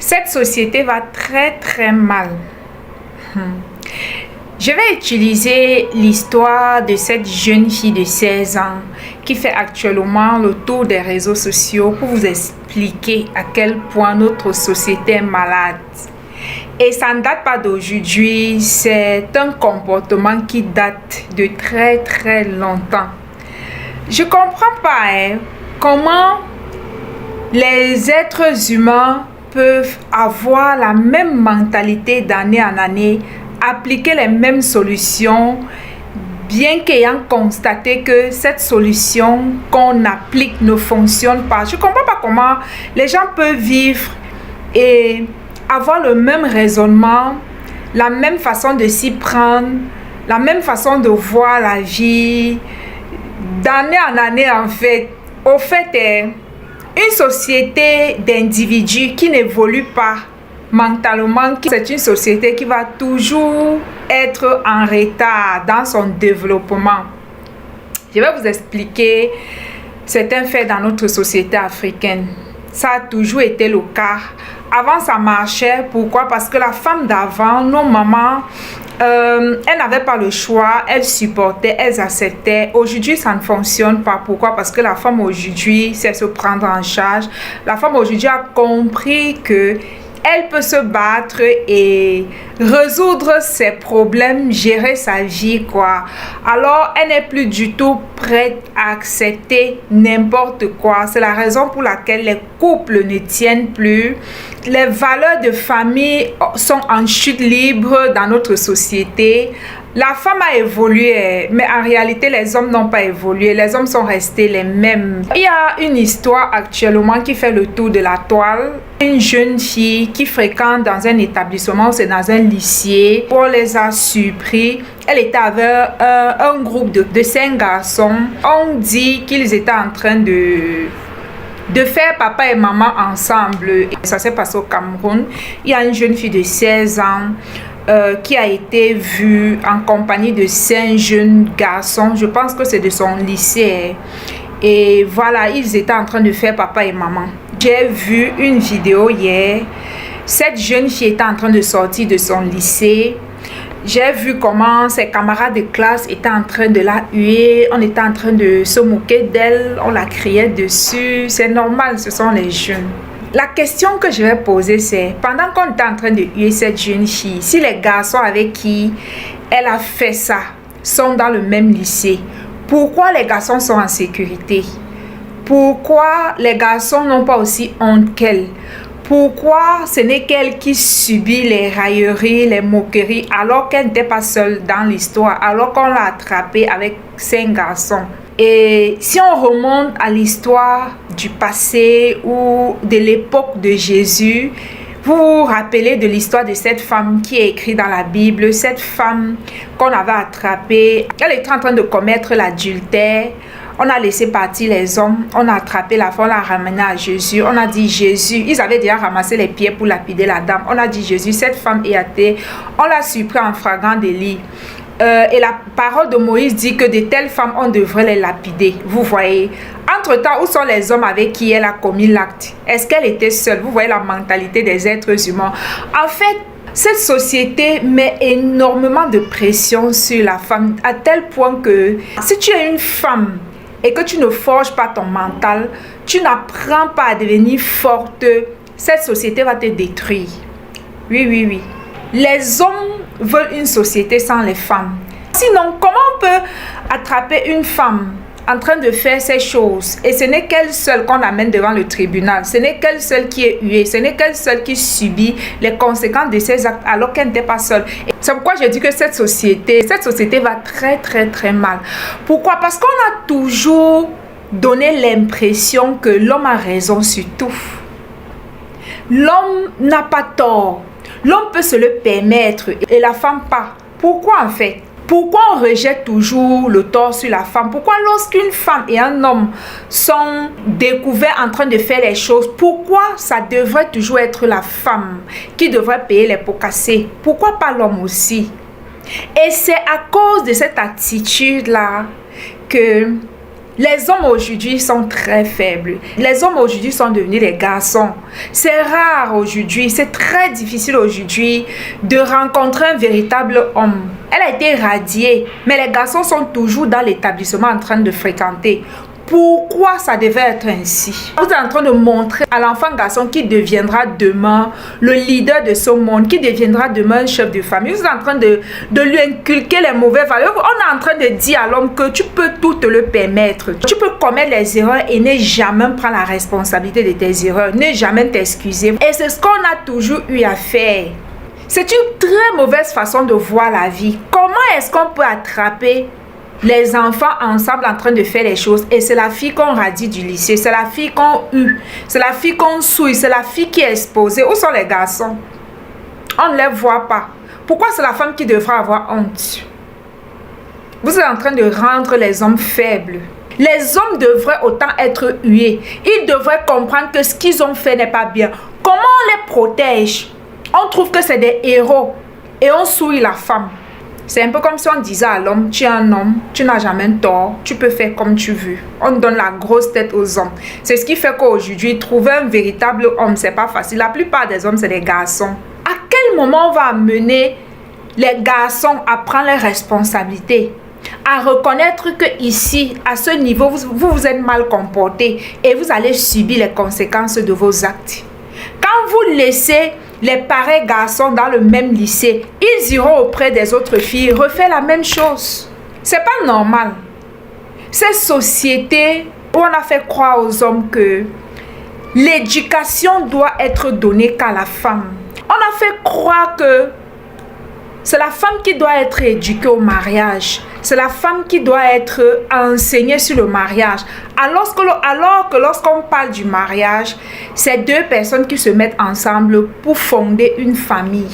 Cette société va très très mal. Je vais utiliser l'histoire de cette jeune fille de 16 ans qui fait actuellement le tour des réseaux sociaux pour vous expliquer à quel point notre société est malade. Et ça ne date pas d'aujourd'hui, c'est un comportement qui date de très très longtemps. Je ne comprends pas comment les êtres humains peuvent avoir la même mentalité d'année en année, appliquer les mêmes solutions, bien qu'ayant constaté que cette solution qu'on applique ne fonctionne pas. Je ne comprends pas comment les gens peuvent vivre et avoir le même raisonnement, la même façon de s'y prendre, la même façon de voir la vie, d'année en année en fait. Au fait, une société d'individus qui n'évolue pas mentalement, c'est une société qui va toujours être en retard dans son développement. Je vais vous expliquer certains faits dans notre société africaine. Ça a toujours été le cas. Avant, ça marchait. Pourquoi? Parce que la femme d'avant, nos mamans, elles n'avaient pas le choix, elles supportaient, elles acceptaient. Aujourd'hui, ça ne fonctionne pas. Pourquoi? Parce que la femme aujourd'hui sait se prendre en charge. La femme aujourd'hui a compris que elle peut se battre et résoudre ses problèmes, gérer sa vie, quoi. Alors, elle n'est plus du tout prête à accepter n'importe quoi. C'est la raison pour laquelle les couples ne tiennent plus. Les valeurs de famille sont en chute libre dans notre société. La femme a évolué, mais en réalité, les hommes n'ont pas évolué. Les hommes sont restés les mêmes. Il y a une histoire actuellement qui fait le tour de la toile. Une jeune fille qui fréquente dans un établissement, c'est dans un lycée. On les a surpris. Elle était avec un groupe de 5 garçons. On dit qu'ils étaient en train de faire papa et maman ensemble. Et ça s'est passé au Cameroun. Il y a une jeune fille de 16 ans qui a été vue en compagnie de 5 jeunes garçons. Je pense que c'est de son lycée. Et voilà, ils étaient en train de faire papa et maman. J'ai vu une vidéo hier. Cette jeune fille était en train de sortir de son lycée. J'ai vu comment ses camarades de classe étaient en train de la huer. On était en train de se moquer d'elle. On la criait dessus. C'est normal, ce sont les jeunes. La question que je vais poser, c'est pendant qu'on était en train de huer cette jeune fille, si les garçons avec qui elle a fait ça sont dans le même lycée, pourquoi les garçons sont en sécurité? Pourquoi les garçons n'ont pas aussi honte qu'elle? Pourquoi ce n'est qu'elle qui subit les railleries, les moqueries, alors qu'elle n'était pas seule dans l'histoire, alors qu'on l'a attrapée avec 5 garçons? Et si on remonte à l'histoire du passé ou de l'époque de Jésus, vous vous rappelez de l'histoire de cette femme qui est écrite dans la Bible, cette femme qu'on avait attrapée. Elle était en train de commettre l'adultère. On a laissé partir les hommes, on a attrapé la femme, on l'a ramenée à Jésus. On a dit Jésus, ils avaient déjà ramassé les pierres pour lapider la dame. On a dit Jésus, cette femme est athée. On l'a surpris en flagrant délit. Et la parole de Moïse dit que de telles femmes, on devrait les lapider. Vous voyez. Entre-temps, où sont les hommes avec qui elle a commis l'acte? Est-ce qu'elle était seule? Vous voyez la mentalité des êtres humains. En fait, cette société met énormément de pression sur la femme, à tel point que si tu es une femme et que tu ne forges pas ton mental, tu n'apprends pas à devenir forte, cette société va te détruire. Oui, oui, oui. Les hommes veulent une société sans les femmes. Sinon, comment on peut attraper une femme en train de faire ces choses et ce n'est qu'elle seule qu'on amène devant le tribunal, ce n'est qu'elle seule qui est huée, ce n'est qu'elle seule qui subit les conséquences de ses actes alors qu'elle n'était pas seule. C'est pourquoi je dis que cette société va très très très mal. Pourquoi? Parce qu'on a toujours donné l'impression que l'homme a raison sur tout. L'homme n'a pas tort. L'homme peut se le permettre et la femme pas. Pourquoi en fait? Pourquoi on rejette toujours le tort sur la femme? Pourquoi lorsqu'une femme et un homme sont découverts en train de faire les choses, pourquoi ça devrait toujours être la femme qui devrait payer les pots cassés? Pourquoi pas l'homme aussi? Et c'est à cause de cette attitude-là que Les hommes aujourd'hui sont très faibles. Les hommes aujourd'hui sont devenus des garçons. C'est rare aujourd'hui, c'est très difficile aujourd'hui de rencontrer un véritable homme. Elle a été radiée, mais les garçons sont toujours dans l'établissement en train de fréquenter. Pourquoi ça devait être ainsi? Vous êtes en train de montrer à l'enfant garçon qui deviendra demain le leader de ce monde, qui deviendra demain un chef de famille. Vous êtes en train de lui inculquer les mauvaises valeurs. On est en train de dire à l'homme que tu peux tout te le permettre. Tu peux commettre les erreurs et ne jamais prendre la responsabilité de tes erreurs. Ne jamais t'excuser. Et c'est ce qu'on a toujours eu à faire. C'est une très mauvaise façon de voir la vie. Comment est-ce qu'on peut attraper les enfants ensemble en train de faire les choses et c'est la fille qu'on radie du lycée, c'est la fille qu'on hue, c'est la fille qu'on souille, c'est la fille qui est exposée. Où sont les garçons? On ne les voit pas. Pourquoi c'est la femme qui devra avoir honte? Vous êtes en train de rendre les hommes faibles. Les hommes devraient autant être hués. Ils devraient comprendre que ce qu'ils ont fait n'est pas bien. Comment on les protège? On trouve que c'est des héros et on souille la femme. C'est un peu comme si on disait à l'homme, tu es un homme, tu n'as jamais tort, tu peux faire comme tu veux. On donne la grosse tête aux hommes. C'est ce qui fait qu'aujourd'hui, trouver un véritable homme, c'est pas facile. La plupart des hommes, c'est des garçons. À quel moment on va amener les garçons à prendre leurs responsabilités, à reconnaître que ici, à ce niveau, vous êtes mal comporté et vous allez subir les conséquences de vos actes. Quand vous laissez les pareils garçons dans le même lycée, ils iront auprès des autres filles refaire la même chose. C'est pas normal. Cette société où on a fait croire aux hommes que l'éducation doit être donnée qu'à la femme. On a fait croire que c'est la femme qui doit être éduquée au mariage. C'est la femme qui doit être enseignée sur le mariage. Alors que lorsqu'on parle du mariage, c'est deux personnes qui se mettent ensemble pour fonder une famille.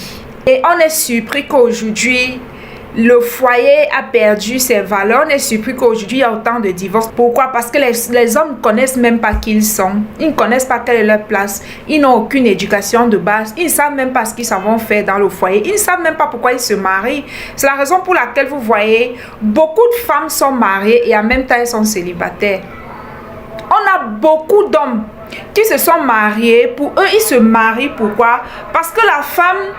Et on est surpris qu'aujourd'hui, le foyer a perdu ses valeurs. On est surpris qu'aujourd'hui, il y a autant de divorces. Pourquoi? Parce que les hommes ne connaissent même pas qui ils sont. Ils ne connaissent pas quelle est leur place. Ils n'ont aucune éducation de base. Ils ne savent même pas ce qu'ils savent faire dans le foyer. Ils ne savent même pas pourquoi ils se marient. C'est la raison pour laquelle vous voyez, beaucoup de femmes sont mariées et en même temps, elles sont célibataires. On a beaucoup d'hommes qui se sont mariés. Pour eux, ils se marient. Pourquoi? Parce que la femme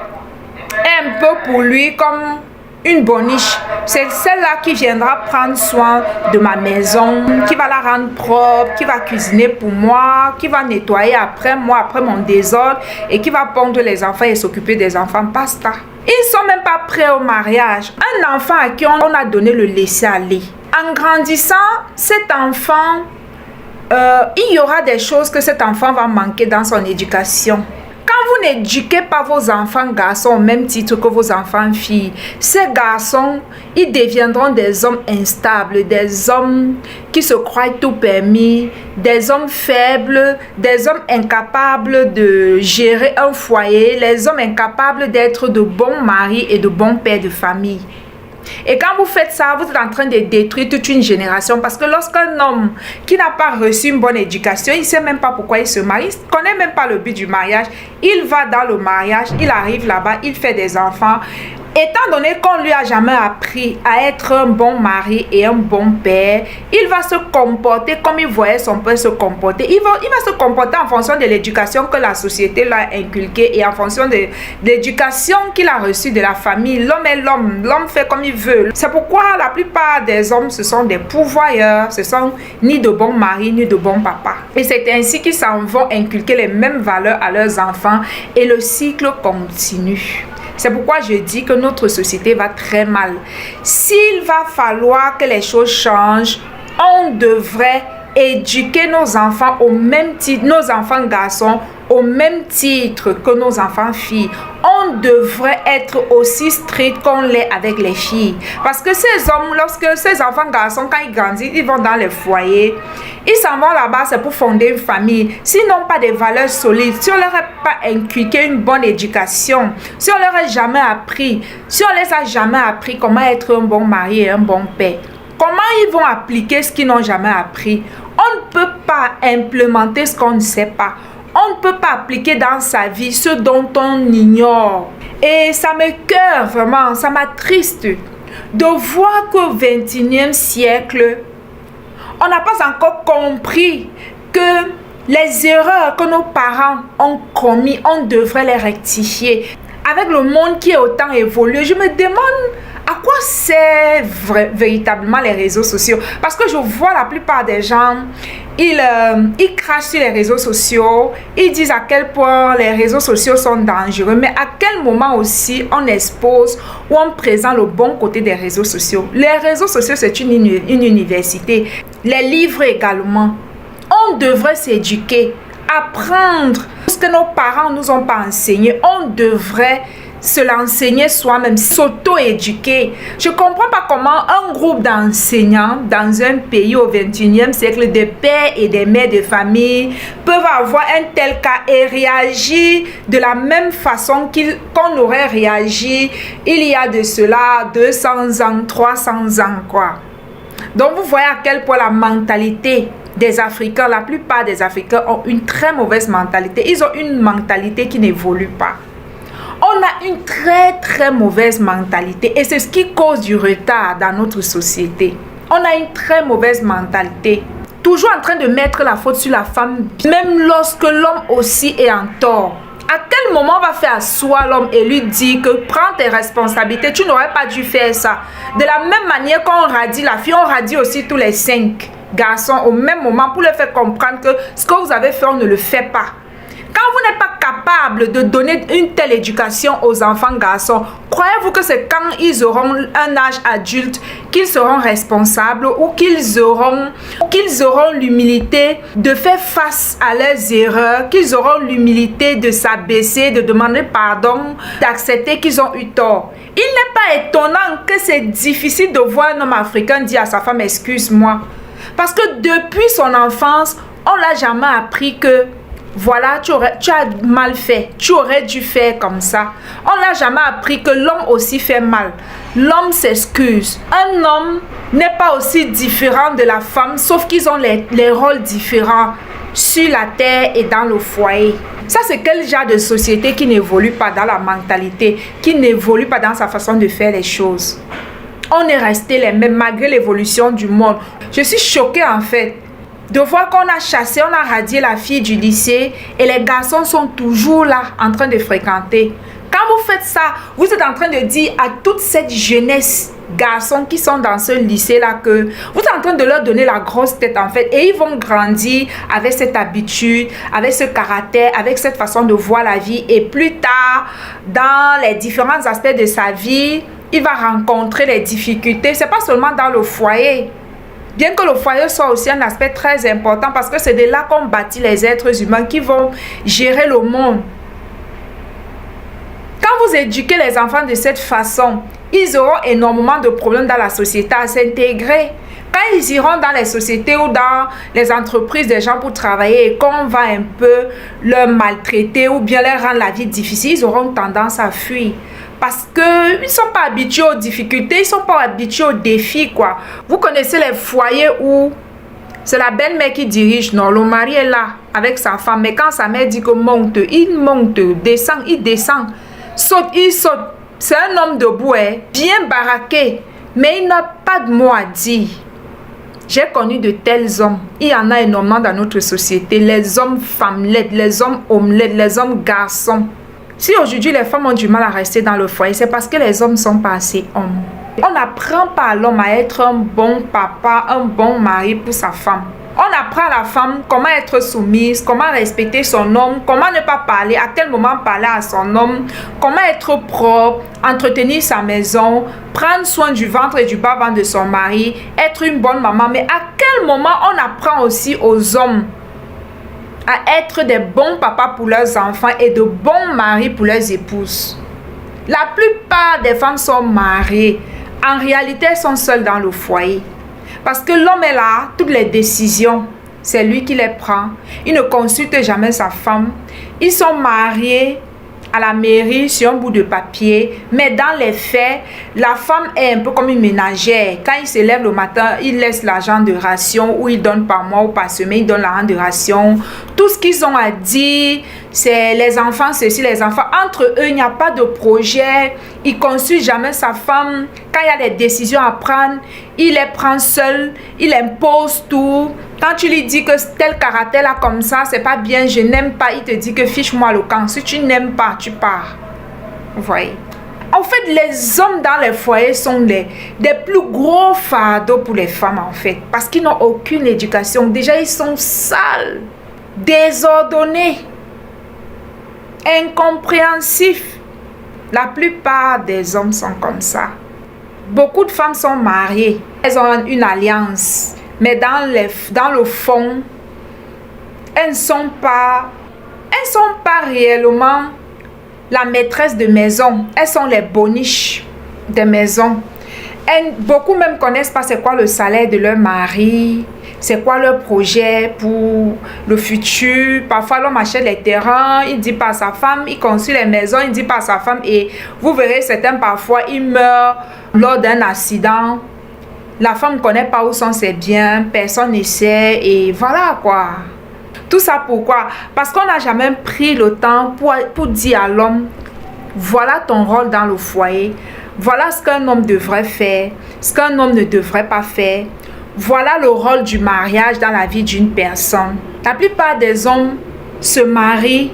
est un peu pour lui comme une boniche. C'est celle-là qui viendra prendre soin de ma maison, qui va la rendre propre, qui va cuisiner pour moi, qui va nettoyer après moi, après mon désordre, et qui va pondre les enfants et s'occuper des enfants. Basta. Ils ne sont même pas prêts au mariage. Un enfant à qui on a donné le laisser-aller. En grandissant, cet enfant, il y aura des choses que cet enfant va manquer dans son éducation. Quand vous n'éduquez pas vos enfants garçons au même titre que vos enfants filles, ces garçons, ils deviendront des hommes instables, des hommes qui se croient tout permis, des hommes faibles, des hommes incapables de gérer un foyer, les hommes incapables d'être de bons maris et de bons pères de famille. Et quand vous faites ça, vous êtes en train de détruire toute une génération. Parce que lorsqu'un homme qui n'a pas reçu une bonne éducation, il ne sait même pas pourquoi il se marie, il ne connaît même pas le but du mariage, il va dans le mariage, il arrive là-bas, il fait des enfants. Étant donné qu'on ne lui a jamais appris à être un bon mari et un bon père, il va se comporter comme il voyait son père se comporter. Il va se comporter en fonction de l'éducation que la société l'a inculquée et en fonction de l'éducation qu'il a reçue de la famille. L'homme est l'homme, l'homme fait comme il veut. C'est pourquoi la plupart des hommes, ce sont des pourvoyeurs, ce sont ni de bons maris, ni de bons papas. Et c'est ainsi qu'ils s'en vont inculquer les mêmes valeurs à leurs enfants et le cycle continue. C'est pourquoi je dis que notre société va très mal. S'il va falloir que les choses changent, on devrait éduquer nos enfants au même titre, nos enfants garçons, au même titre que nos enfants filles. On devrait être aussi strict qu'on l'est avec les filles. Parce que ces hommes, lorsque ces enfants garçons, quand ils grandissent, ils vont dans les foyers. Ils s'en vont là-bas, c'est pour fonder une famille. S'ils n'ont pas des valeurs solides, si on leur a pas inculqué une bonne éducation, si on leur a jamais appris, si on les a jamais appris comment être un bon mari et un bon père, comment ils vont appliquer ce qu'ils n'ont jamais appris? On ne peut pas implémenter ce qu'on ne sait pas. On ne peut pas appliquer dans sa vie ce dont on ignore. Et ça me cœur vraiment, ça m'attriste de voir qu'au XXIe siècle, On n'a pas encore compris que les erreurs que nos parents ont commises, on devrait les rectifier. Avec le monde qui est autant évolué, je me demande à quoi servent véritablement les réseaux sociaux. Parce que je vois la plupart des gens, ils crachent sur les réseaux sociaux, ils disent à quel point les réseaux sociaux sont dangereux, mais à quel moment aussi on expose ou on présente le bon côté des réseaux sociaux. Les réseaux sociaux, c'est une université. Les livres également. On devrait s'éduquer, apprendre ce que nos parents ne nous ont pas enseigné. On devrait se l'enseigner soi-même, s'auto-éduquer. Je ne comprends pas comment un groupe d'enseignants dans un pays au 21e siècle, de pères et des mères de famille, peuvent avoir un tel cas et réagir de la même façon qu'on aurait réagi il y a de cela 200 ans, 300 ans, quoi. Donc vous voyez à quel point la mentalité des Africains, la plupart des Africains ont une très mauvaise mentalité. Ils ont une mentalité qui n'évolue pas. On a une très mauvaise mentalité et c'est ce qui cause du retard dans notre société. On a une très mauvaise mentalité. Toujours en train de mettre la faute sur la femme, même lorsque l'homme aussi est en tort. À quel moment on va faire asseoir l'homme et lui dire que prends tes responsabilités, tu n'aurais pas dû faire ça. De la même manière qu'on radie la fille, on radie aussi tous les 5 garçons au même moment pour leur faire comprendre que ce que vous avez fait, on ne le fait pas. Quand vous n'êtes pas capable de donner une telle éducation aux enfants garçons, croyez-vous que c'est quand ils auront un âge adulte qu'ils seront responsables ou qu'ils auront l'humilité de faire face à leurs erreurs, qu'ils auront l'humilité de s'abaisser, de demander pardon, d'accepter qu'ils ont eu tort? Il n'est pas étonnant que c'est difficile de voir un homme africain dire à sa femme « excuse-moi ». Parce que depuis son enfance, on ne l'a jamais appris que voilà, tu as mal fait, tu aurais dû faire comme ça. On n'a jamais appris que l'homme aussi fait mal. L'homme s'excuse. Un homme n'est pas aussi différent de la femme, sauf qu'ils ont les rôles différents sur la terre et dans le foyer. Ça, c'est quel genre de société qui n'évolue pas dans la mentalité, qui n'évolue pas dans sa façon de faire les choses? On est resté les mêmes malgré l'évolution du monde. Je suis choquée en fait de voir qu'on a chassé, on a radié la fille du lycée et les garçons sont toujours là en train de fréquenter. Quand vous faites ça, vous êtes en train de dire à toute cette jeunesse garçons qui sont dans ce lycée-là que vous êtes en train de leur donner la grosse tête en fait et ils vont grandir avec cette habitude, avec ce caractère, avec cette façon de voir la vie et plus tard, dans les différents aspects de sa vie, il va rencontrer les difficultés. C'est pas seulement dans le foyer. Bien que le foyer soit aussi un aspect très important parce que c'est de là qu'on bâtit les êtres humains qui vont gérer le monde. Quand vous éduquez les enfants de cette façon, ils auront énormément de problèmes dans la société à s'intégrer. Quand ils iront dans les sociétés ou dans les entreprises des gens pour travailler et qu'on va un peu leur maltraiter ou bien leur rendre la vie difficile, ils auront tendance à fuir. Parce qu'ils ne sont pas habitués aux difficultés, ils ne sont pas habitués aux défis, quoi. Vous connaissez les foyers où c'est la belle-mère qui dirige, non, le mari est là avec sa femme, mais quand sa mère dit que monte, descend, il descend, saute, il saute. C'est un homme debout, bien baraqué, mais il n'a pas de mot à dire. J'ai connu de tels hommes. Il y en a énormément dans notre société. Les hommes femmelettes, les hommes omelettes, les hommes garçons. Si aujourd'hui les femmes ont du mal à rester dans le foyer, c'est parce que les hommes ne sont pas assez hommes. On n'apprend pas à l'homme à être un bon papa, un bon mari pour sa femme. On apprend à la femme comment être soumise, comment respecter son homme, comment ne pas parler, à quel moment parler à son homme, comment être propre, entretenir sa maison, prendre soin du ventre et du bas-ventre de son mari, être une bonne maman. Mais à quel moment on apprend aussi aux hommes à être des bons papas pour leurs enfants et de bons maris pour leurs épouses? La plupart des femmes sont mariées. En réalité, elles sont seules dans le foyer. Parce que l'homme est là, toutes les décisions, c'est lui qui les prend. Il ne consulte jamais sa femme. Ils sont mariés à la mairie sur un bout de papier. Mais dans les faits, la femme est un peu comme une ménagère. Quand il se lève le matin, il laisse l'argent de ration ou il donne par mois ou par semaine, il donne l'argent de ration. Tout ce qu'ils ont à dire, c'est les enfants ceci, les enfants. Entre eux, il n'y a pas de projet. Il ne consulte jamais sa femme. Quand il y a des décisions à prendre, il les prend seul. Il impose tout. Quand tu lui dis que tel caractère là comme ça, c'est pas bien, je n'aime pas, il te dit que fiche-moi le camp. Si tu n'aimes pas, tu pars. Vous voyez? En fait, les hommes dans les foyers sont des plus gros fardeaux pour les femmes, en fait. Parce qu'ils n'ont aucune éducation. Déjà, ils sont sales, désordonnés, incompréhensifs. La plupart des hommes sont comme ça. Beaucoup de femmes sont mariées. Elles ont une alliance. Mais dans le fond, elles ne sont pas réellement la maîtresse de maison. Elles sont les boniches des maisons. Beaucoup même connaissent pas c'est quoi le salaire de leur mari, c'est quoi leur projet pour le futur. Parfois l'homme achète les terrains, il dit pas à sa femme, il construit les maisons, il dit pas à sa femme, et vous verrez certains parfois ils meurent lors d'un accident. La femme ne connaît pas où sont ses biens, personne ne sait, et voilà quoi. Tout ça pourquoi? Parce qu'on n'a jamais pris le temps pour dire à l'homme, voilà ton rôle dans le foyer, voilà ce qu'un homme devrait faire, ce qu'un homme ne devrait pas faire, voilà le rôle du mariage dans la vie d'une personne. La plupart des hommes se marient,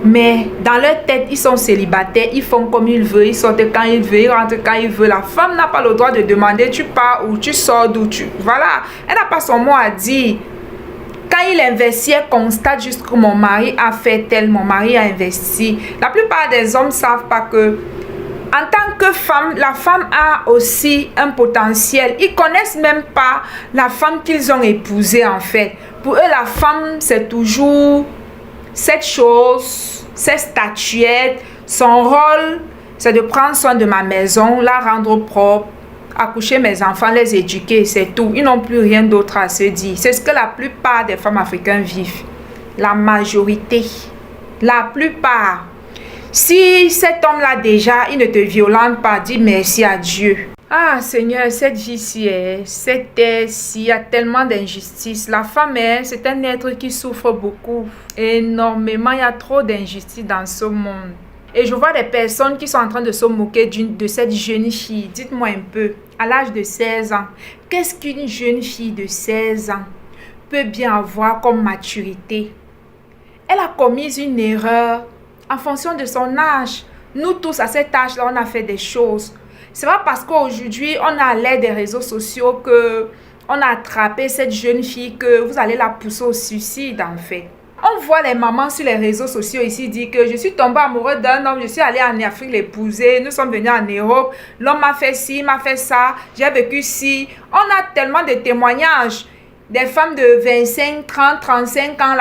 mais dans leur tête, ils sont célibataires, ils font comme ils veulent, ils sortent quand ils veulent, ils rentrent quand ils veulent. La femme n'a pas le droit de demander tu pars ou tu sors d'où tu... Voilà, elle n'a pas son mot à dire. Quand il investit, elle constate juste que mon mari a fait tel, mon mari a investi. La plupart des hommes ne savent pas que, en tant que femme, la femme a aussi un potentiel. Ils ne connaissent même pas la femme qu'ils ont épousée en fait. Pour eux, la femme, c'est toujours cette chose, cette statuette. Son rôle, c'est de prendre soin de ma maison, la rendre propre, accoucher mes enfants, les éduquer, c'est tout. Ils n'ont plus rien d'autre à se dire. C'est ce que la plupart des femmes africaines vivent. La majorité. La plupart. Si cet homme-là déjà, il ne te violente pas, dis merci à Dieu. Ah Seigneur, cette vie-ci, cette terre-ci, il y a tellement d'injustice. La femme, c'est un être qui souffre beaucoup. Énormément, il y a trop d'injustice dans ce monde. Et je vois des personnes qui sont en train de se moquer de cette jeune fille. Dites-moi un peu, à l'âge de 16 ans, qu'est-ce qu'une jeune fille de 16 ans peut bien avoir comme maturité? Elle a commis une erreur en fonction de son âge. Nous tous, à cet âge-là, on a fait des choses. C'est pas parce qu'aujourd'hui, on a à l'aide des réseaux sociaux qu'on a attrapé cette jeune fille que vous allez la pousser au suicide, en fait. On voit les mamans sur les réseaux sociaux ici dire que je suis tombée amoureuse d'un homme, je suis allée en Afrique l'épouser, nous sommes venus en Europe, l'homme m'a fait ci, m'a fait ça, j'ai vécu ci. On a tellement de témoignages des femmes de 25, 30, 35 ans,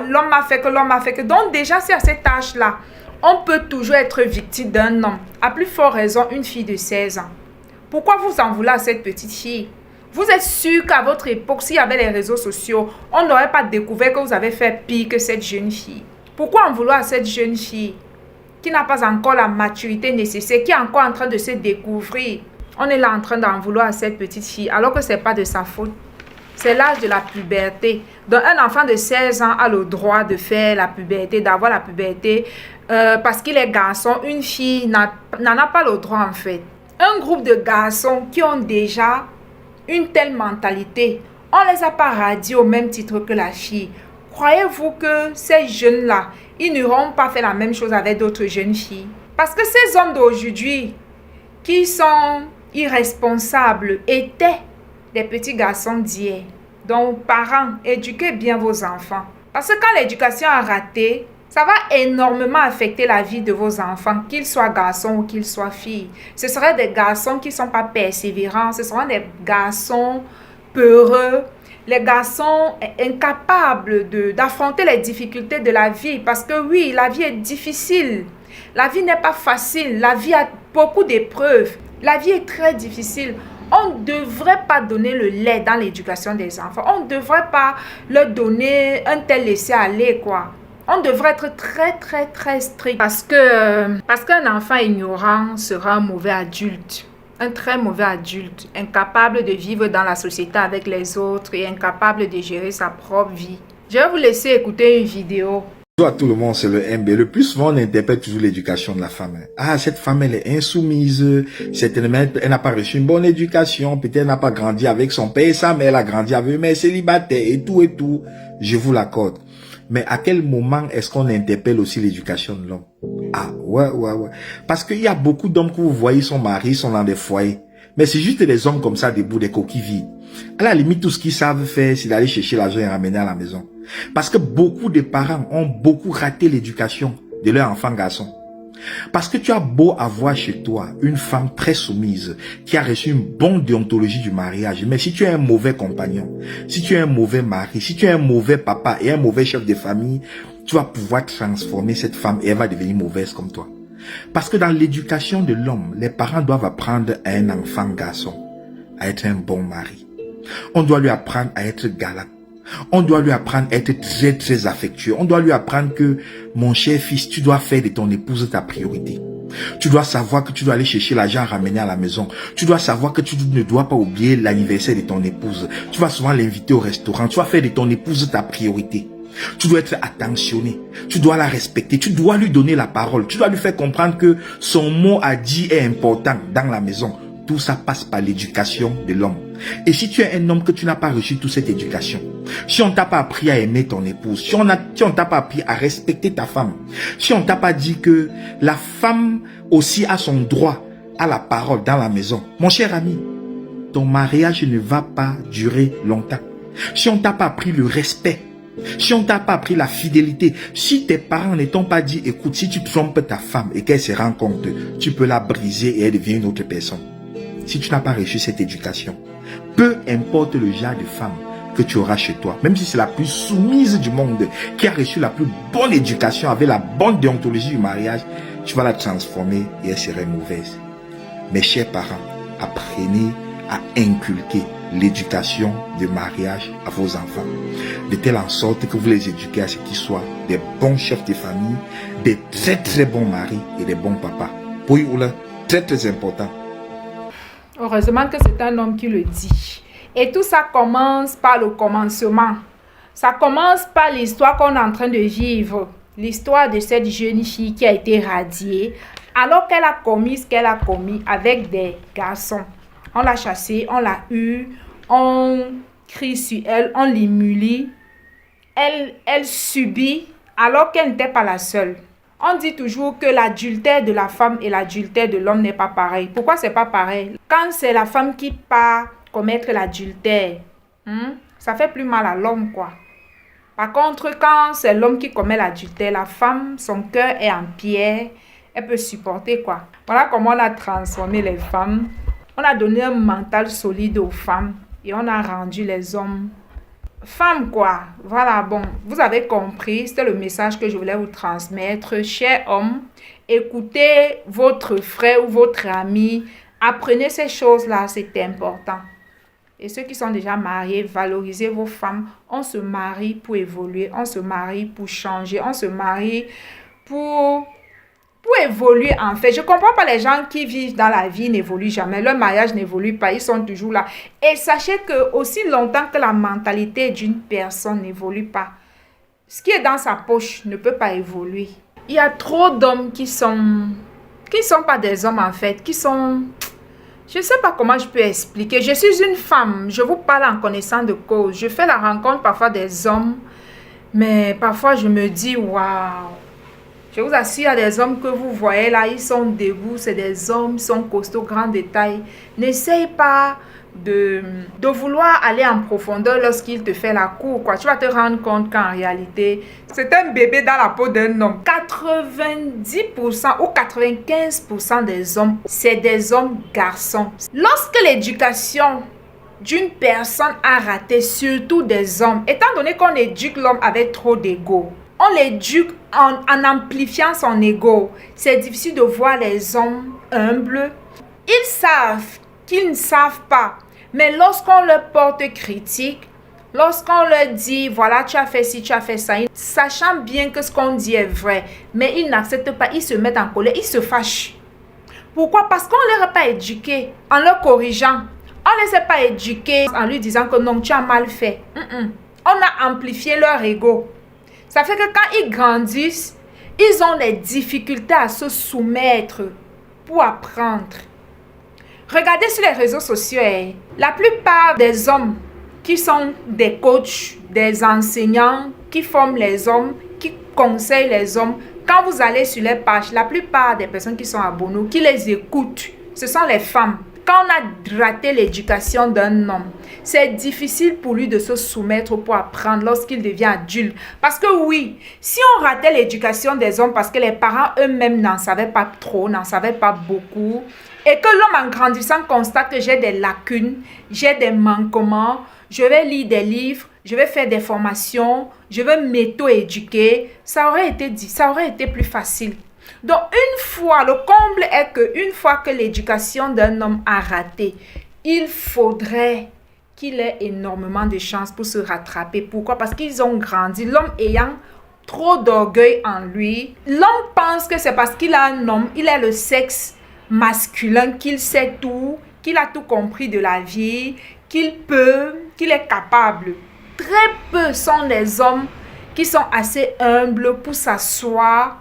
l'homme m'a fait que, l'homme m'a fait que. Donc déjà, c'est à cet âge-là, on peut toujours être victime d'un homme. À plus forte raison, une fille de 16 ans. Pourquoi vous en voulez à cette petite fille? Vous êtes sûr qu'à votre époque, s'il y avait les réseaux sociaux, on n'aurait pas découvert que vous avez fait pire que cette jeune fille? Pourquoi en vouloir à cette jeune fille qui n'a pas encore la maturité nécessaire, qui est encore en train de se découvrir? On est là en train d'en vouloir à cette petite fille, alors que ce n'est pas de sa faute. C'est l'âge de la puberté. Donc un enfant de 16 ans a le droit de faire la puberté, d'avoir la puberté, parce qu'il est garçon. Une fille n'en a pas le droit en fait. Un groupe de garçons qui ont déjà une telle mentalité, on ne les a pas radiés au même titre que la fille. Croyez-vous que ces jeunes-là, ils n'auront pas fait la même chose avec d'autres jeunes filles? Parce que ces hommes d'aujourd'hui, qui sont irresponsables, étaient des petits garçons d'hier. Donc, parents, éduquez bien vos enfants. Parce que quand l'éducation a raté, ça va énormément affecter la vie de vos enfants, qu'ils soient garçons ou qu'ils soient filles. Ce seraient des garçons qui ne sont pas persévérants, ce seront des garçons peureux, les garçons incapables d'affronter les difficultés de la vie. Parce que oui, la vie est difficile, la vie n'est pas facile, la vie a beaucoup d'épreuves, la vie est très difficile. On ne devrait pas donner le lait dans l'éducation des enfants, on ne devrait pas leur donner un tel laisser-aller quoi. On devrait être très, très, très strict parce qu'un enfant ignorant sera un mauvais adulte, un très mauvais adulte, incapable de vivre dans la société avec les autres et incapable de gérer sa propre vie. Je vais vous laisser écouter une vidéo. Bonjour à tout le monde, c'est le MB. Le plus souvent, on interpelle toujours l'éducation de la femme. Ah, cette femme, elle est insoumise. Certainement, elle n'a pas reçu une bonne éducation. Peut-être elle n'a pas grandi avec son père et sa mère. Elle a grandi avec une mère célibataire et tout et tout. Je vous l'accorde. Mais à quel moment est-ce qu'on interpelle aussi l'éducation de l'homme? Ah, ouais. Parce qu'il y a beaucoup d'hommes que vous voyez, son mari, sont dans des foyers. Mais c'est juste des hommes comme ça, debout, des coquilles vides. À la limite, tout ce qu'ils savent faire, c'est d'aller chercher l'argent et ramener à la maison. Parce que beaucoup de parents ont beaucoup raté l'éducation de leur enfant garçon. Parce que tu as beau avoir chez toi une femme très soumise qui a reçu une bonne déontologie du mariage, mais si tu es un mauvais compagnon, si tu es un mauvais mari, si tu es un mauvais papa et un mauvais chef de famille, tu vas pouvoir transformer cette femme et elle va devenir mauvaise comme toi. Parce que dans l'éducation de l'homme, les parents doivent apprendre à un enfant garçon à être un bon mari. On doit lui apprendre à être galant. On doit lui apprendre à être très affectueux. On doit lui apprendre que, mon cher fils, tu dois faire de ton épouse ta priorité. Tu dois savoir que tu dois aller chercher l'argent à ramener à la maison. Tu dois savoir que tu ne dois pas oublier l'anniversaire de ton épouse. Tu vas souvent l'inviter au restaurant. Tu vas faire de ton épouse ta priorité. Tu dois être attentionné. Tu dois la respecter. Tu dois lui donner la parole. Tu dois lui faire comprendre que son mot à dire est important dans la maison. Tout ça passe par l'éducation de l'homme. Et si tu es un homme que tu n'as pas reçu toute cette éducation, si on t'a pas appris à aimer ton épouse, si on t'a pas appris à respecter ta femme, si on t'a pas dit que la femme aussi a son droit à la parole dans la maison, mon cher ami, ton mariage ne va pas durer longtemps. Si on t'a pas appris le respect, si on t'a pas appris la fidélité, si tes parents ne t'ont pas dit, écoute, si tu trompes ta femme et qu'elle se rend compte, tu peux la briser et elle devient une autre personne. Si tu n'as pas reçu cette éducation, peu importe le genre de femme que tu auras chez toi, même si c'est la plus soumise du monde, qui a reçu la plus bonne éducation avec la bonne déontologie du mariage, tu vas la transformer et elle serait mauvaise. Mes chers parents, apprenez à inculquer l'éducation du mariage à vos enfants, de telle en sorte que vous les éduquez à ce qu'ils soient des bons chefs de famille, des très bons maris et des bons papas. Pour eux, très important. Heureusement que c'est un homme qui le dit. Et tout ça commence par le commencement. Ça commence par l'histoire qu'on est en train de vivre. L'histoire de cette jeune fille qui a été radiée alors qu'elle a commis ce qu'elle a commis avec des garçons. On l'a chassée, on l'a eue, on crie sur elle, on l'humilie. Elle subit alors qu'elle n'était pas la seule. On dit toujours que l'adultère de la femme et l'adultère de l'homme n'est pas pareil. Pourquoi c'est pas pareil? Quand c'est la femme qui part commettre l'adultère, ça fait plus mal à l'homme, quoi. Par contre, quand c'est l'homme qui commet l'adultère, la femme, son cœur est en pierre, elle peut supporter, quoi. Voilà comment on a transformé les femmes. On a donné un mental solide aux femmes et on a rendu les hommes femmes, quoi. Voilà, bon, vous avez compris, c'était le message que je voulais vous transmettre. Chers hommes, écoutez votre frère ou votre ami, apprenez ces choses-là, c'est important. Et ceux qui sont déjà mariés, valorisez vos femmes. On se marie pour évoluer, on se marie pour changer, on se marie pour évoluer en fait. Je ne comprends pas les gens qui vivent dans la vie n'évoluent jamais. Leur mariage n'évolue pas, ils sont toujours là. Et sachez que aussi longtemps que la mentalité d'une personne n'évolue pas, ce qui est dans sa poche ne peut pas évoluer. Il y a trop d'hommes qui sont pas des hommes en fait, qui sont... Je ne sais pas comment je peux expliquer. Je suis une femme, je vous parle en connaissance de cause. Je fais la rencontre parfois des hommes, mais parfois je me dis, waouh. Je vous assure, il y a des hommes que vous voyez là, ils sont debout, c'est des hommes, ils sont costauds, grand détail. N'essaye pas de vouloir aller en profondeur lorsqu'il te fait la cour, quoi. Tu vas te rendre compte qu'en réalité, c'est un bébé dans la peau d'un homme. 90% ou 95% des hommes, c'est des hommes garçons. Lorsque l'éducation d'une personne a raté, surtout des hommes, étant donné qu'on éduque l'homme avec trop d'ego, on l'éduque en amplifiant son ego. C'est difficile de voir les hommes humbles. Ils savent qu'ils ne savent pas. Mais lorsqu'on leur porte critique, lorsqu'on leur dit, voilà, tu as fait ci, tu as fait ça, sachant bien que ce qu'on dit est vrai, mais ils n'acceptent pas, ils se mettent en colère, ils se fâchent. Pourquoi? Parce qu'on ne leur a pas éduqué en leur corrigeant. On ne les a pas éduqués en lui disant que non, tu as mal fait. On a amplifié leur ego. Ça fait que quand ils grandissent, ils ont des difficultés à se soumettre pour apprendre. Regardez sur les réseaux sociaux, la plupart des hommes qui sont des coachs, des enseignants, qui forment les hommes, qui conseillent les hommes, quand vous allez sur les pages, la plupart des personnes qui sont abonnées, qui les écoutent, ce sont les femmes. Quand on a raté l'éducation d'un homme, c'est difficile pour lui de se soumettre pour apprendre lorsqu'il devient adulte. Parce que oui, si on ratait l'éducation des hommes parce que les parents eux-mêmes n'en savaient pas trop, n'en savaient pas beaucoup, et que l'homme en grandissant constate que j'ai des lacunes, j'ai des manquements, je vais lire des livres, je vais faire des formations, je vais m'auto-éduquer, ça aurait été plus facile. Donc, le comble est qu'une fois que l'éducation d'un homme a raté, il faudrait qu'il ait énormément de chances pour se rattraper. Pourquoi? Parce qu'ils ont grandi. L'homme ayant trop d'orgueil en lui, l'homme pense que c'est parce qu'il a un homme, il a le sexe masculin, qu'il sait tout, qu'il a tout compris de la vie, qu'il est capable. Très peu sont les hommes qui sont assez humbles pour s'asseoir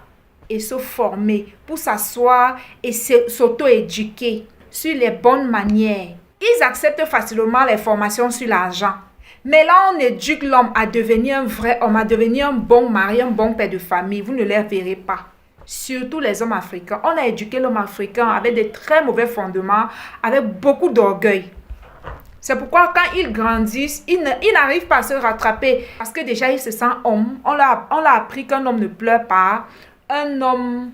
et se former, pour s'asseoir et s'auto-éduquer sur les bonnes manières. Ils acceptent facilement les formations sur l'argent. Mais là, on éduque l'homme à devenir un vrai homme, à devenir un bon mari, un bon père de famille. Vous ne les verrez pas. Surtout les hommes africains. On a éduqué l'homme africain avec de très mauvais fondements, avec beaucoup d'orgueil. C'est pourquoi quand ils grandissent, ils n'arrivent pas à se rattraper. Parce que déjà, ils se sentent homme. On l'a appris qu'un homme ne pleure pas. Un homme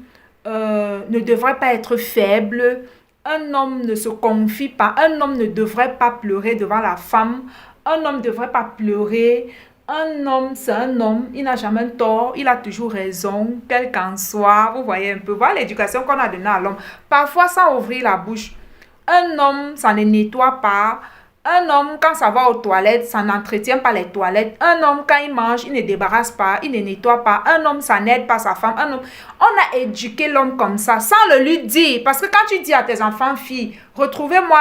ne devrait pas être faible. Un homme ne se confie pas. Un homme ne devrait pas pleurer devant la femme. Un homme ne devrait pas pleurer. Un homme, c'est un homme. Il n'a jamais tort. Il a toujours raison, quel qu'en soit. Vous voyez un peu. Voilà l'éducation qu'on a donnée à l'homme. Parfois, sans ouvrir la bouche. Un homme, ça ne nettoie pas. Un homme, quand ça va aux toilettes, ça n'entretient pas les toilettes. Un homme, quand il mange, il ne débarrasse pas, il ne nettoie pas. Un homme, ça n'aide pas sa femme. Un homme, on a éduqué l'homme comme ça, sans le lui dire. Parce que quand tu dis à tes enfants filles, retrouvez-moi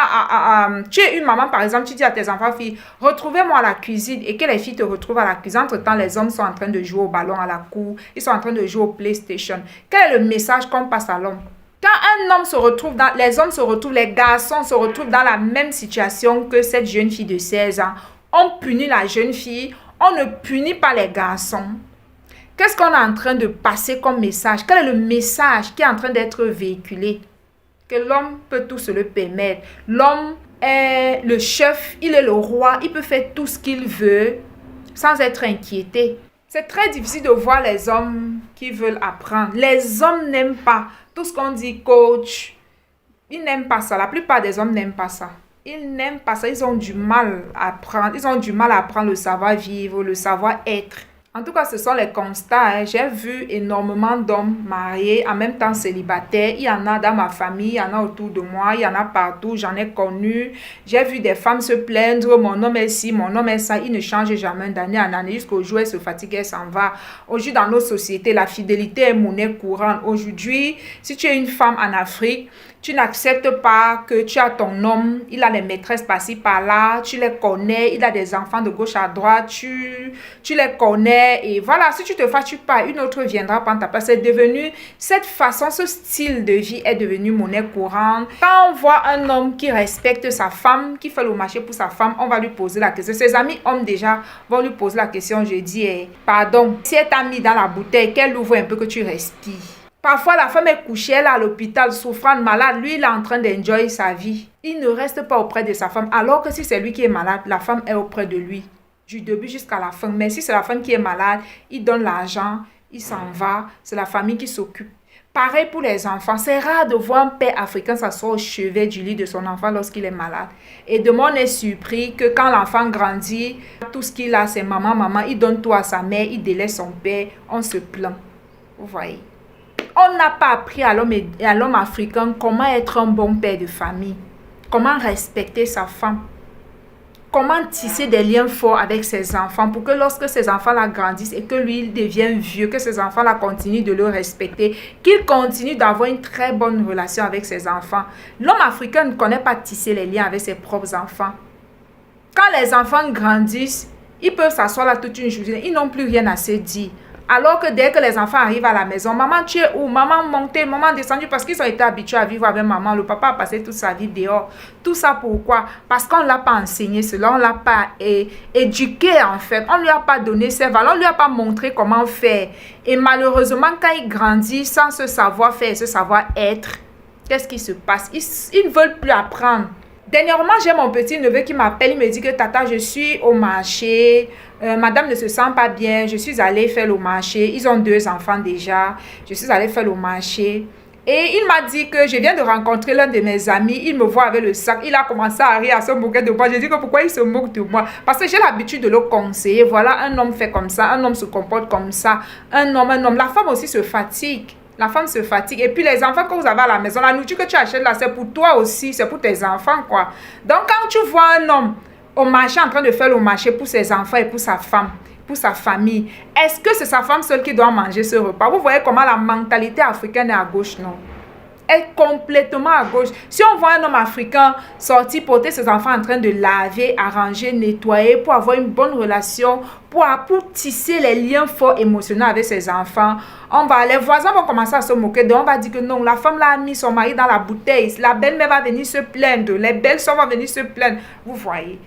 tu es une maman par exemple, tu dis à tes enfants filles, retrouvez-moi à la cuisine, et que les filles te retrouvent à la cuisine. Entre-temps, les hommes sont en train de jouer au ballon à la cour, ils sont en train de jouer au PlayStation. Quel est le message qu'on passe à l'homme? Quand un homme se retrouve les garçons se retrouvent dans la même situation que cette jeune fille de 16 ans. On punit la jeune fille, on ne punit pas les garçons. Qu'est-ce qu'on est en train de passer comme message? Quel est le message qui est en train d'être véhiculé? Que l'homme peut tout se le permettre. L'homme est le chef, il est le roi, il peut faire tout ce qu'il veut sans être inquiété. C'est très difficile de voir les hommes qui veulent apprendre. Les hommes n'aiment pas tout ce qu'on dit coach. Ils n'aiment pas ça. La plupart des hommes n'aiment pas ça. Ils n'aiment pas ça. Ils ont du mal à apprendre. Ils ont du mal à apprendre le savoir-vivre, le savoir-être. En tout cas, ce sont les constats. J'ai vu énormément d'hommes mariés, en même temps célibataires. Il y en a dans ma famille, il y en a autour de moi, il y en a partout. J'en ai connu. J'ai vu des femmes se plaindre. Mon homme est ci, mon homme est ça. Il ne change jamais d'année en année. Jusqu'au jour où elle se fatigue, elle s'en va. Aujourd'hui, dans nos sociétés, la fidélité est monnaie courante. Aujourd'hui, si tu es une femme en Afrique, tu n'acceptes pas que tu as ton homme, il a les maîtresses par-ci, par-là, tu les connais, il a des enfants de gauche à droite, tu les connais, et voilà, si tu te fâches pas, une autre viendra prendre ta place. C'est devenu, cette façon, ce style de vie est devenu monnaie courante. Quand on voit un homme qui respecte sa femme, qui fait le marché pour sa femme, on va lui poser la question. Ses amis hommes déjà vont lui poser la question, je dis, pardon, si elle t'a mis dans la bouteille, qu'elle ouvre un peu, que tu respires. Parfois, la femme est couchée, elle est à l'hôpital, souffrant, malade. Lui, il est en train d'enjoy sa vie. Il ne reste pas auprès de sa femme. Alors que si c'est lui qui est malade, la femme est auprès de lui. Du début jusqu'à la fin. Mais si c'est la femme qui est malade, il donne l'argent, il s'en va. C'est la famille qui s'occupe. Pareil pour les enfants. C'est rare de voir un père africain s'asseoir au chevet du lit de son enfant lorsqu'il est malade. Et de moi, on est surpris que quand l'enfant grandit, tout ce qu'il a, c'est maman, maman. Il donne tout à sa mère, il délaisse son père. On se plaint. Vous voyez? On n'a pas appris à l'homme africain comment être un bon père de famille, comment respecter sa femme, comment tisser des liens forts avec ses enfants pour que lorsque ses enfants-là grandissent et que lui, il devient vieux, que ses enfants-là continuent de le respecter, qu'il continue d'avoir une très bonne relation avec ses enfants. L'homme africain ne connaît pas tisser les liens avec ses propres enfants. Quand les enfants grandissent, ils peuvent s'asseoir là toute une journée, ils n'ont plus rien à se dire. Alors que dès que les enfants arrivent à la maison, maman tu es où? Maman montée, maman descendue, parce qu'ils ont été habitués à vivre avec maman. Le papa a passé toute sa vie dehors. Tout ça pourquoi? Parce qu'on ne l'a pas enseigné cela, on ne l'a pas éduqué en fait. On ne lui a pas donné ses valeurs, on ne lui a pas montré comment faire. Et malheureusement, quand il grandit sans ce savoir-faire, ce savoir-être, qu'est-ce qui se passe? Ils ne veulent plus apprendre. Dernièrement, j'ai mon petit neveu qui m'appelle, il me dit que tata, je suis au marché, madame ne se sent pas bien, je suis allée faire le marché, ils ont 2 enfants déjà, je suis allée faire le marché. Et il m'a dit que je viens de rencontrer l'un de mes amis, il me voit avec le sac, il a commencé à rire, à se moquer de moi. J'ai dit que pourquoi il se moque de moi? Parce que j'ai l'habitude de le conseiller, voilà, un homme fait comme ça, un homme se comporte comme ça, un homme. La femme aussi se fatigue. La femme se fatigue. Et puis les enfants que vous avez à la maison, la nourriture que tu achètes là, c'est pour toi aussi, c'est pour tes enfants, quoi. Donc quand tu vois un homme au marché en train de faire le marché pour ses enfants et pour sa femme, pour sa famille, est-ce que c'est sa femme seule qui doit manger ce repas? Vous voyez comment la mentalité africaine est à gauche, non? Est complètement à gauche. Si on voit un homme africain sortir porter ses enfants en train de laver, arranger, nettoyer pour avoir une bonne relation, pour tisser les liens forts émotionnels avec ses enfants, les voisins vont commencer à se moquer d'eux. On va dire que non, la femme là a mis son mari dans la bouteille, la belle-mère va venir se plaindre, les belles-sœurs vont venir se plaindre. Vous voyez,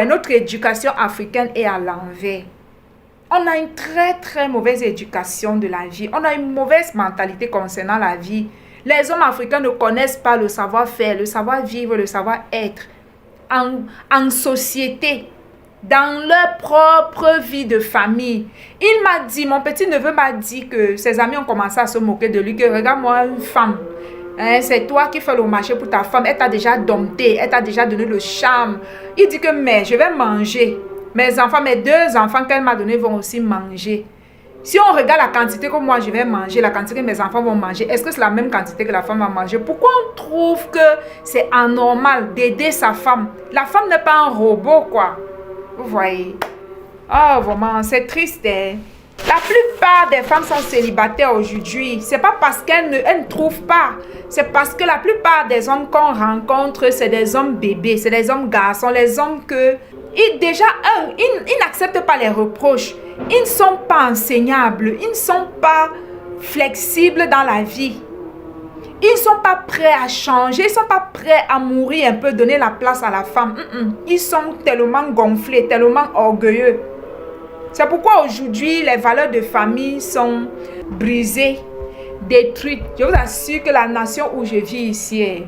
notre éducation africaine est à l'envers. On a une très très mauvaise éducation de la vie. On a une mauvaise mentalité concernant la vie. Les hommes africains ne connaissent pas le savoir-faire, le savoir-vivre, le savoir-être en société, dans leur propre vie de famille. Il m'a dit, mon petit neveu m'a dit que ses amis ont commencé à se moquer de lui, que regarde-moi une femme, c'est toi qui fais le marché pour ta femme, elle t'a déjà dompté, elle t'a déjà donné le charme. Il dit que mais je vais manger, mes 2 enfants qu'elle m'a donné vont aussi manger. Si on regarde la quantité que moi je vais manger, la quantité que mes enfants vont manger, est-ce que c'est la même quantité que la femme va manger? Pourquoi on trouve que c'est anormal d'aider sa femme? La femme n'est pas un robot, quoi. Vous voyez? Oh, vraiment, c'est triste, hein? La plupart des femmes sont célibataires aujourd'hui. C'est pas parce qu'elles ne trouvent pas. C'est parce que la plupart des hommes qu'on rencontre, c'est des hommes bébés, c'est des hommes garçons, les hommes que... Ils n'acceptent pas les reproches. Ils ne sont pas enseignables. Ils ne sont pas flexibles dans la vie. Ils ne sont pas prêts à changer. Ils ne sont pas prêts à mourir un peu, donner la place à la femme. Ils sont tellement gonflés, tellement orgueilleux. C'est pourquoi aujourd'hui, les valeurs de famille sont brisées, détruites. Je vous assure que la nation où je vis ici,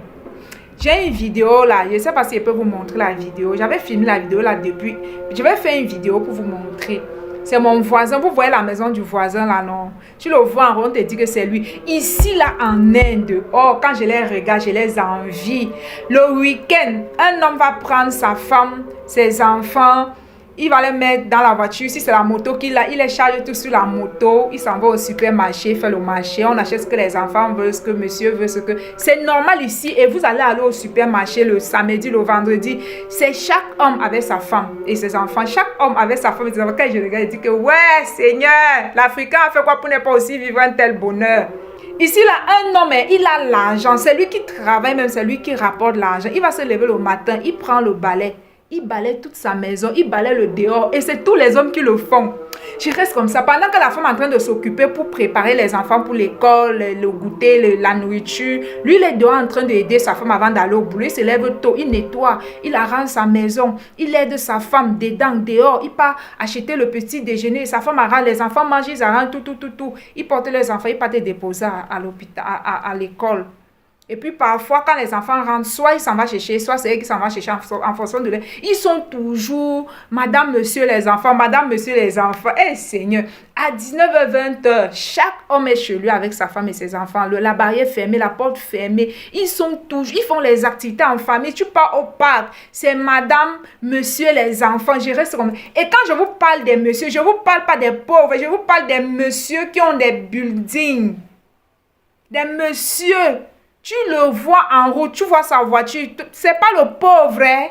j'ai une vidéo là, je ne sais pas si je peux vous montrer la vidéo. J'avais filmé la vidéo là depuis. Je vais faire une vidéo pour vous montrer. C'est mon voisin. Vous voyez la maison du voisin là, non? Tu le vois en rond, on te dit que c'est lui. Ici là en Inde, oh, quand je les regarde, je les envie. Le week-end, un homme va prendre sa femme, ses enfants. Il va les mettre dans la voiture. Si c'est la moto qu'il a, il les charge tout sur la moto. Il s'en va au supermarché, fait le marché. On achète ce que les enfants veulent, ce que monsieur veut, ce que... C'est normal ici. Et vous allez aller au supermarché le samedi, le vendredi. C'est chaque homme avec sa femme et ses enfants. Chaque homme avec sa femme et ses enfants. Quand je regarde, je dis que ouais, Seigneur, l'Africain a fait quoi pour ne pas aussi vivre un tel bonheur? Ici, là, un homme, il a l'argent. C'est lui qui travaille, même c'est lui qui rapporte l'argent. Il va se lever le matin, il prend le balai. Il balaye toute sa maison, il balaye le dehors. Et c'est tous les hommes qui le font. Je reste comme ça. Pendant que la femme est en train de s'occuper pour préparer les enfants pour l'école, le goûter, la nourriture, lui, il est dehors en train d'aider sa femme avant d'aller au boulot. Il se lève tôt, il nettoie, il arrange sa maison, il aide sa femme dedans, dehors. Il part acheter le petit déjeuner. Sa femme arrange, les enfants mangent, ils arrangent tout. Il porte les enfants, il part les déposer à l'hôpital, à l'école. Et puis parfois, quand les enfants rentrent, soit ils s'en vont chercher, soit c'est eux qui s'en vont chercher en fonction de leur... Ils sont toujours, madame, monsieur, les enfants, madame, monsieur, les enfants. Eh Seigneur, à 19h, 20h, chaque homme est chez lui avec sa femme et ses enfants. La barrière fermée, la porte fermée. Ils sont toujours, ils font les activités en famille. Tu pars au parc, c'est madame, monsieur, les enfants. Je reste comme... Et quand je vous parle des messieurs, je ne vous parle pas des pauvres, je vous parle des messieurs qui ont des buildings. Des messieurs. Tu le vois en route, tu vois sa voiture. C'est pas le pauvre, hein?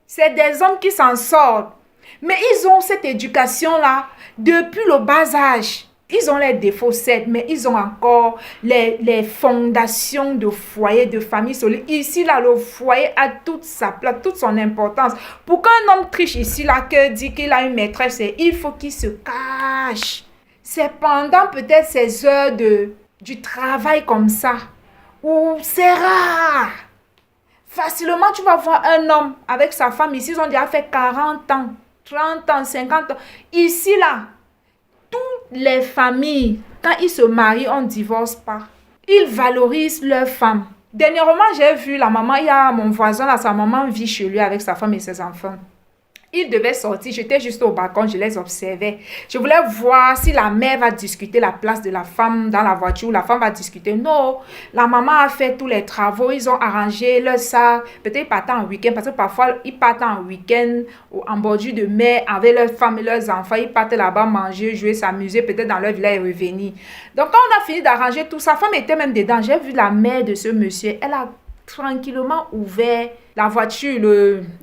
C'est des hommes qui s'en sortent. Mais ils ont cette éducation-là depuis le bas âge. Ils ont les défauts, certes, mais ils ont encore les fondations de foyer, de famille solide. Ici, là, le foyer a toute sa place, toute son importance. Pour qu'un homme triche ici, là, que dit qu'il a une maîtresse, il faut qu'il se cache. c'est pendant peut-être ces heures du travail comme ça, où c'est rare. Facilement, tu vas voir un homme avec sa femme. Ici, ils ont déjà fait 40 ans, 30 ans, 50 ans. Ici, là, toutes les familles, quand ils se marient, on ne divorce pas. Ils valorisent leur femme. Dernièrement, j'ai vu la maman, il y a mon voisin, là, sa maman vit chez lui avec sa femme et ses enfants. Ils devaient sortir, j'étais juste au balcon, je les observais. Je voulais voir si la mère va discuter la place de la femme dans la voiture, la femme va discuter. Non, la maman a fait tous les travaux, ils ont arrangé leur sac. Peut-être ils partent en week-end, parce que parfois ils partent en week-end en bordure de mer avec leurs femmes et leurs enfants. Ils partent là-bas manger, jouer, s'amuser, peut-être dans leur village et revenir. Donc quand on a fini d'arranger tout, sa femme était même dedans. J'ai vu la mère de ce monsieur, elle a tranquillement ouvert la voiture,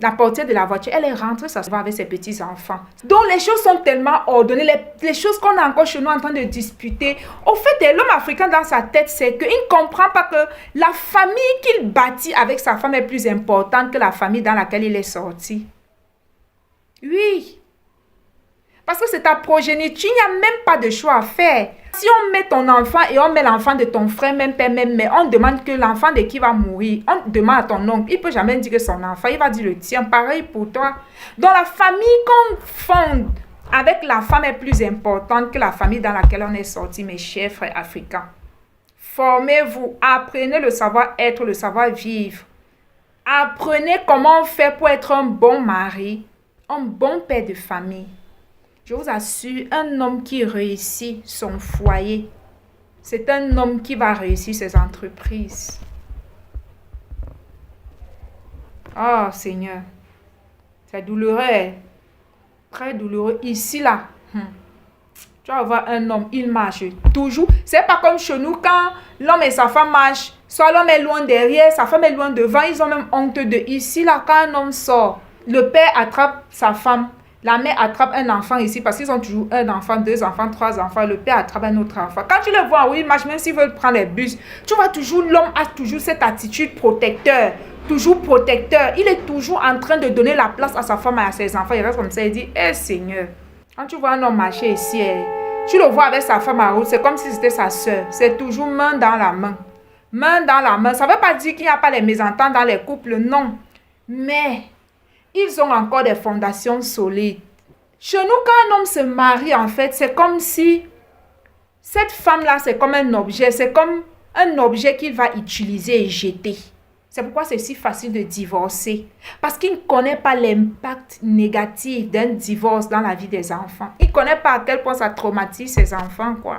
la portière de la voiture. Elle est rentrée s'asseoir avec ses petits-enfants. Donc, les choses sont tellement ordonnées. Les choses qu'on a encore chez nous en train de disputer. Au fait, l'homme africain dans sa tête, c'est qu'il ne comprend pas que la famille qu'il bâtit avec sa femme est plus importante que la famille dans laquelle il est sorti. Oui. Parce que c'est ta progéniture, il n'y a même pas de choix à faire. Si on met ton enfant et on met l'enfant de ton frère, même père, même mère, on demande que l'enfant de qui va mourir. On demande à ton oncle. Il ne peut jamais dire que son enfant, il va dire le tien. Pareil pour toi. Donc la famille qu'on fonde avec la femme est plus importante que la famille dans laquelle on est sorti, mes chers frères africains. Formez-vous, apprenez le savoir-être, le savoir-vivre. Apprenez comment faire pour être un bon mari, un bon père de famille. Je vous assure, un homme qui réussit son foyer, c'est un homme qui va réussir ses entreprises. Oh Seigneur, c'est douloureux, très douloureux. Ici, là, tu vas voir un homme, il marche toujours. C'est pas comme chez nous, quand l'homme et sa femme marchent, soit l'homme est loin derrière, sa femme est loin devant, ils ont même honte de. Ici, là, quand un homme sort, le père attrape sa femme. La mère attrape un enfant ici parce qu'ils ont toujours un enfant, 2 enfants, 3 enfants. Le père attrape un autre enfant. Quand tu le vois, oui, ils marchent, même s'ils veulent prendre les bus, tu vois toujours, l'homme a toujours cette attitude protecteur. Toujours protecteur. Il est toujours en train de donner la place à sa femme et à ses enfants. Il reste comme ça, il dit, Seigneur, quand tu vois un homme marcher ici, tu le vois avec sa femme à route, c'est comme si c'était sa soeur. C'est toujours main dans la main. Main dans la main. Ça ne veut pas dire qu'il n'y a pas les mésententes dans les couples, non. Mais ils ont encore des fondations solides. Chez nous, quand un homme se marie, en fait, c'est comme si cette femme-là, c'est comme un objet. C'est comme un objet qu'il va utiliser et jeter. C'est pourquoi c'est si facile de divorcer. Parce qu'il ne connaît pas l'impact négatif d'un divorce dans la vie des enfants. Il ne connaît pas à quel point ça traumatise ses enfants, quoi.